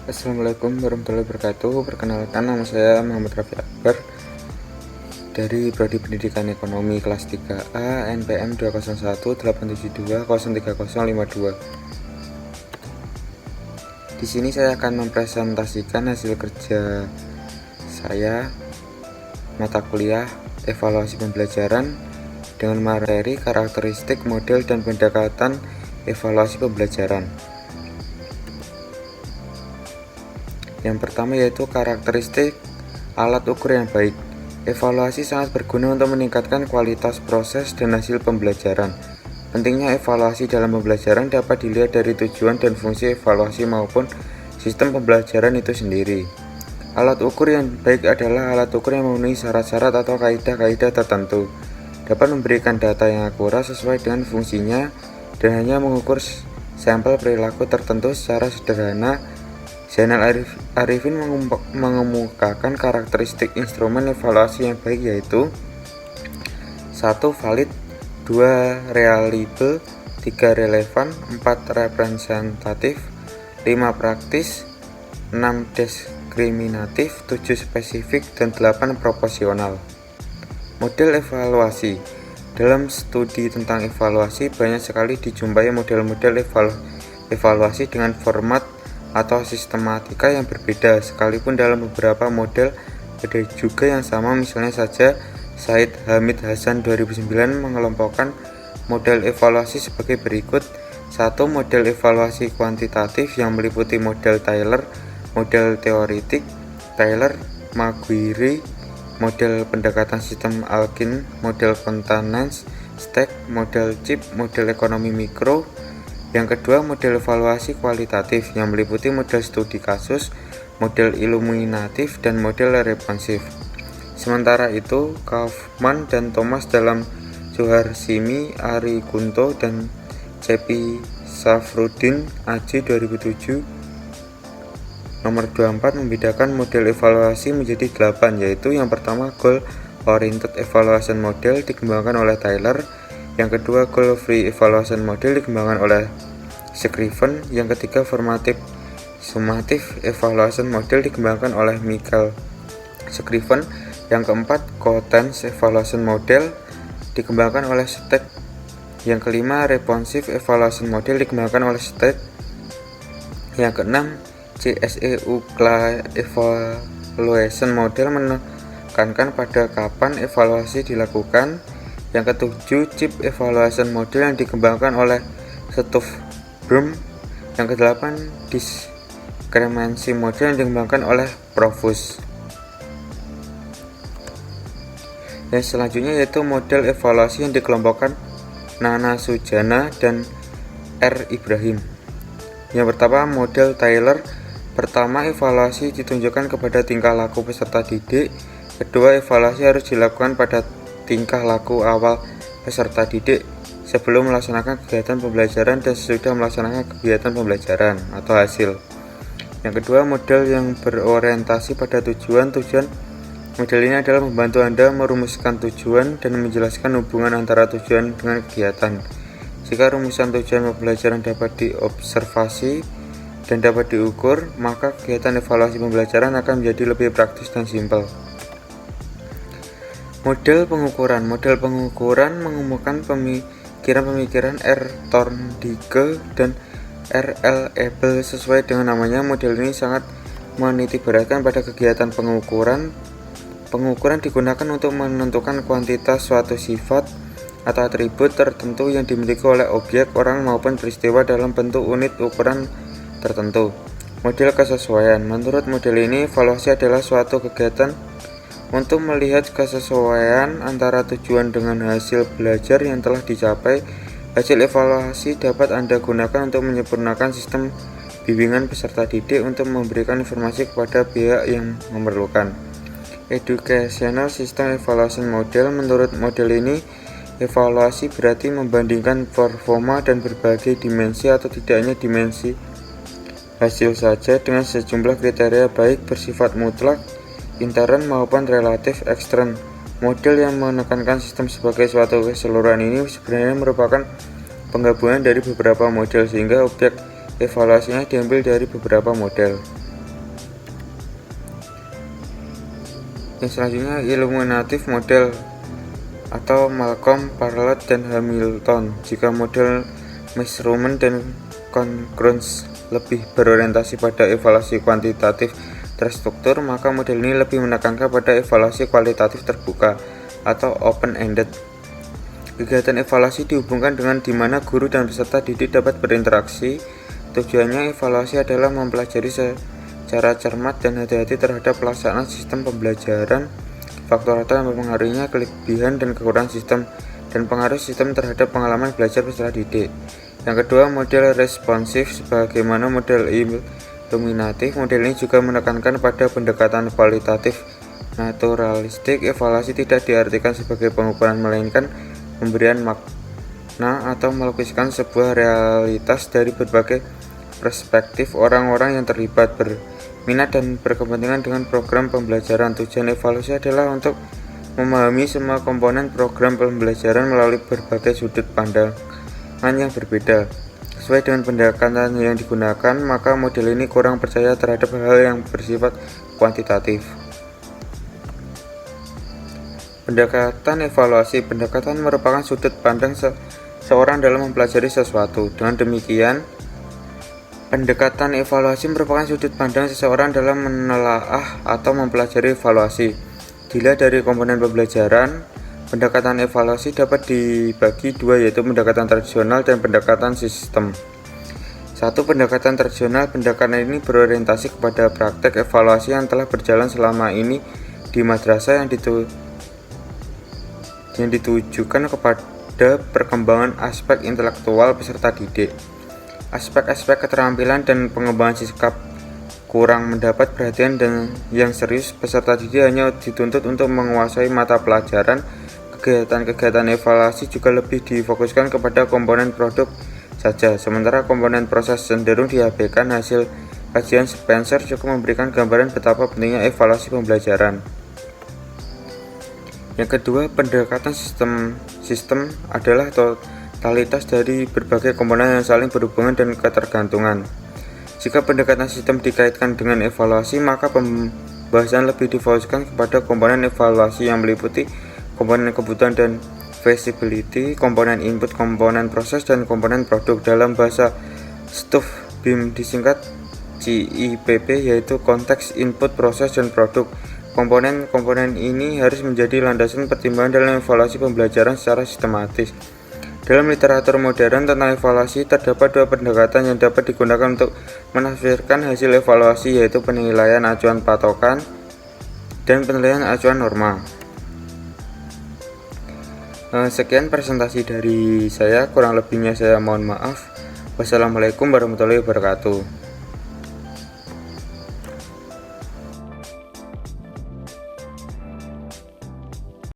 Assalamualaikum warahmatullahi wabarakatuh. Perkenalkan, nama saya Muhammad Rafi Akbar dari Prodi Pendidikan Ekonomi kelas 3A NPM 20187203052. Di sini saya akan mempresentasikan hasil kerja saya mata kuliah evaluasi pembelajaran dengan materi karakteristik model dan pendekatan evaluasi pembelajaran. Yang pertama yaitu karakteristik alat ukur yang baik. Evaluasi sangat berguna untuk meningkatkan kualitas proses dan hasil pembelajaran. Pentingnya evaluasi dalam pembelajaran dapat dilihat dari tujuan dan fungsi evaluasi maupun sistem pembelajaran itu sendiri. Alat ukur yang baik adalah alat ukur yang memenuhi syarat-syarat atau kaidah-kaidah tertentu, dapat memberikan data yang akurat sesuai dengan fungsinya, dan hanya mengukur sampel perilaku tertentu secara sederhana. Zainal Arifin mengemukakan karakteristik instrumen evaluasi yang baik yaitu 1. Valid, 2. Reliable, 3. Relevan, 4. Representatif, 5. Praktis, 6. Diskriminatif, 7. Spesifik, dan 8. Proporsional. Model evaluasi. Dalam studi tentang evaluasi banyak sekali dijumpai model-model evaluasi dengan format atau sistematika yang berbeda, sekalipun dalam beberapa model ada juga yang sama. Misalnya saja Said Hamid Hasan 2009 mengelompokkan model evaluasi sebagai berikut. 1. Model evaluasi kuantitatif yang meliputi model Taylor, model teoritik Taylor-Maguire, model pendekatan sistem Alkin, model Containance Stack, model CHIP, model ekonomi mikro. Yang kedua, model evaluasi kualitatif yang meliputi model studi kasus, model iluminatif, dan model responsif. Sementara itu, Kaufman dan Thomas dalam Suharsimi, Ari Kunto, dan Cepi Safruddin AJ 2007 nomor 24 membedakan model evaluasi menjadi 8, yaitu yang pertama Goal Oriented Evaluation Model dikembangkan oleh Taylor, yang kedua Goal Free Evaluation Model dikembangkan oleh Scriven, yang ketiga Formative Summative Evaluation Model dikembangkan oleh Michael Scriven, yang keempat Contents Evaluation Model dikembangkan oleh Stack, yang kelima Responsive Evaluation Model dikembangkan oleh Stack, yang keenam CSEU Evaluation Model menekankan pada kapan evaluasi dilakukan. Yang ketujuh, Chip Evaluation Model yang dikembangkan oleh Stufbrum. Yang kedelapan, Discrepancy Model yang dikembangkan oleh Profus. Yang selanjutnya yaitu model evaluasi yang dikelompokkan Nana Sujana dan R. Ibrahim. Yang pertama, model Taylor. Pertama, evaluasi ditunjukkan kepada tingkah laku peserta didik. Kedua, evaluasi harus dilakukan pada tingkah laku awal peserta didik sebelum melaksanakan kegiatan pembelajaran dan sesudah melaksanakan kegiatan pembelajaran atau hasil. Yang kedua, model yang berorientasi pada tujuan. Model ini adalah membantu Anda merumuskan tujuan dan menjelaskan hubungan antara tujuan dengan kegiatan. Jika rumusan tujuan pembelajaran dapat diobservasi dan dapat diukur, maka kegiatan evaluasi pembelajaran akan menjadi lebih praktis dan simpel. Model pengukuran mengemukakan pemikiran R. Thorndike dan R. L. Ebel. Sesuai dengan namanya, model ini sangat menitikberatkan pada kegiatan pengukuran. Pengukuran digunakan untuk menentukan kuantitas suatu sifat atau atribut tertentu yang dimiliki oleh objek, orang, maupun peristiwa dalam bentuk unit ukuran tertentu. Model kesesuaian. Menurut model ini, evaluasi adalah suatu kegiatan untuk melihat kesesuaian antara tujuan dengan hasil belajar yang telah dicapai. Hasil evaluasi dapat Anda gunakan untuk menyempurnakan sistem bimbingan peserta didik untuk memberikan informasi kepada pihak yang memerlukan. Educational System Evaluation Model. Menurut model ini, evaluasi berarti membandingkan performa dan berbagai dimensi atau tidak hanya dimensi hasil saja dengan sejumlah kriteria baik bersifat mutlak, intern maupun relatif ekstern. Model yang menekankan sistem sebagai suatu keseluruhan ini sebenarnya merupakan penggabungan dari beberapa model, sehingga objek evaluasinya diambil dari beberapa model. Yang selanjutnya illuminative model atau Malcolm, Parlot, dan Hamilton. Jika model measurement dan congruence lebih berorientasi pada evaluasi kuantitatif terstruktur, maka model ini lebih menekankan pada evaluasi kualitatif terbuka atau open-ended. Kegiatan evaluasi dihubungkan dengan di mana guru dan peserta didik dapat berinteraksi. Tujuannya evaluasi adalah mempelajari secara cermat dan hati-hati terhadap pelaksanaan sistem pembelajaran, faktor-faktor yang mempengaruhinya, kelebihan dan kekurangan sistem, dan pengaruh sistem terhadap pengalaman belajar peserta didik. Yang kedua, model responsif. Sebagaimana model illuminatif, model ini juga menekankan pada pendekatan kualitatif naturalistik. Evaluasi tidak diartikan sebagai pengukuran, melainkan pemberian makna atau melukiskan sebuah realitas dari berbagai perspektif orang-orang yang terlibat, berminat, dan berkepentingan dengan program pembelajaran. Tujuan evaluasi adalah untuk memahami semua komponen program pembelajaran melalui berbagai sudut pandangan yang berbeda. Sesuai dengan pendekatan yang digunakan, maka model ini kurang percaya terhadap hal yang bersifat kuantitatif. Pendekatan evaluasi. Pendekatan merupakan sudut pandang seseorang dalam mempelajari sesuatu. Dengan demikian, pendekatan evaluasi merupakan sudut pandang seseorang dalam menelaah atau mempelajari evaluasi. Dilihat dari komponen pembelajaran, pendekatan evaluasi dapat dibagi dua, yaitu pendekatan tradisional dan pendekatan sistem. Satu, pendekatan tradisional. Pendekatan ini berorientasi kepada praktek evaluasi yang telah berjalan selama ini di madrasah yang ditujukan kepada perkembangan aspek intelektual peserta didik. Aspek-aspek keterampilan dan pengembangan sikap kurang mendapat perhatian dan yang serius. Peserta didik hanya dituntut untuk menguasai mata pelajaran. Kegiatan-kegiatan evaluasi juga lebih difokuskan kepada komponen produk saja, sementara komponen proses cenderung diabaikan. Hasil kajian Spencer cukup memberikan gambaran betapa pentingnya evaluasi pembelajaran. Yang kedua, pendekatan sistem adalah totalitas dari berbagai komponen yang saling berhubungan dan ketergantungan. Jika pendekatan sistem dikaitkan dengan evaluasi, maka pembahasan lebih difokuskan kepada komponen evaluasi yang meliputi komponen kebutuhan dan feasibility, komponen input, komponen proses, dan komponen produk. Dalam bahasa STUF BIM disingkat CIPP, yaitu konteks, input, proses, dan produk. Komponen-komponen ini harus menjadi landasan pertimbangan dalam evaluasi pembelajaran secara sistematis. Dalam literatur modern tentang evaluasi, terdapat dua pendekatan yang dapat digunakan untuk menafsirkan hasil evaluasi, yaitu penilaian acuan patokan dan penilaian acuan norma. Sekian presentasi dari saya, kurang lebihnya saya mohon maaf. Wassalamualaikum warahmatullahi wabarakatuh.